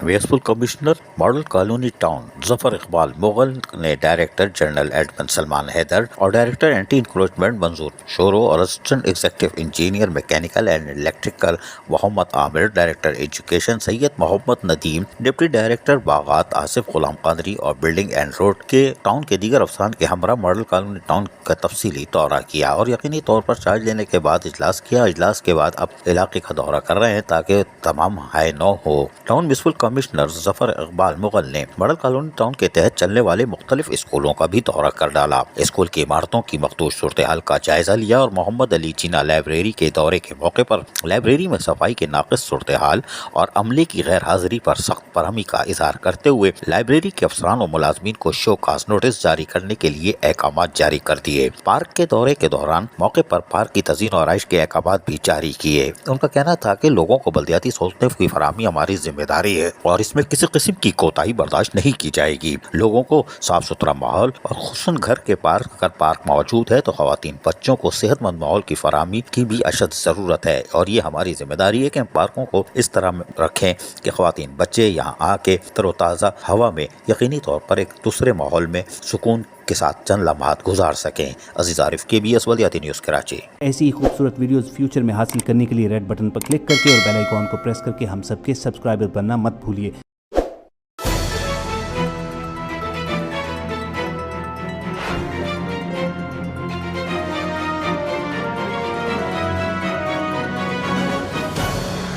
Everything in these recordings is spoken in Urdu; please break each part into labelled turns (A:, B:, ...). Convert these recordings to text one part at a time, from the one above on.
A: Municipal commissioner model colony town Zafar Iqbal Mughal نے director general admin Salman Haider اور director anti encroachment Manzoor Shoro اور assistant executive engineer mechanical and electrical Muhammad Aamir, director education Syed Muhammad Nadeem, deputy director باغات آصف غلام قادری اور بلڈنگ اینڈ روڈ کے ٹاؤن کے دیگر افسران کے ہمراہ ماڈل کالونی ٹاؤن کا تفصیلی دورہ کیا اور یقینی طور پر چارج لینے کے بعد اجلاس کیا۔ اجلاس کے بعد اب علاقے کا دورہ کر رہے ہیں تاکہ تمام ہائے نو ہو۔ ٹاؤن میونسپل کمشنر ظفر اقبال مغل نے ماڈل کالونی ٹاؤن کے تحت چلنے والے مختلف اسکولوں کا بھی دورہ کر ڈالا۔ اسکول کی عمارتوں کی مخدوش صورتحال کا جائزہ لیا اور محمد علی جناح لائبریری کے دورے کے موقع پر لائبریری میں صفائی کے ناقص صورتحال اور عملے کی غیر حاضری پر سخت برہمی کا اظہار کرتے ہوئے لائبریری کے افسران اور ملازمین کو شو کاز نوٹس جاری کرنے کے لیے احکامات جاری کر دیے۔ پارک کے دورے کے دوران موقع پر پارک کی تزئین و آرائش کے احکامات بھی جاری کیے۔ ان کا کہنا تھا کہ لوگوں کو بلدیاتی سہولتوں کی فراہمی ہماری ذمہ داری ہے اور اس میں کسی قسم کی کوتاہی برداشت نہیں کی جائے گی۔ لوگوں کو صاف ستھرا ماحول اور خصوصاً گھر کے پاس اگر پارک موجود ہے تو خواتین بچوں کو صحت مند ماحول کی فراہمی کی بھی اشد ضرورت ہے اور یہ ہماری ذمہ داری ہے کہ ہم پارکوں کو اس طرح رکھیں کہ خواتین بچے یہاں آ کے تر و تازہ ہوا میں یقینی طور پر ایک دوسرے ماحول میں سکون کے ساتھ چند لمحات گزار سکیں۔ عزیز عارف KBS بلدیاتی نیوز کراچی۔
B: ایسی ہی خوبصورت ویڈیوز فیوچر میں حاصل کرنے کے لیے ریڈ بٹن پر کلک کر کے اور بیل آئیکن کو پریس کر کے ہم سب کے سبسکرائبر بننا مت بھولیے۔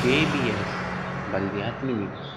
C: KBS بلدیاتی نیوز۔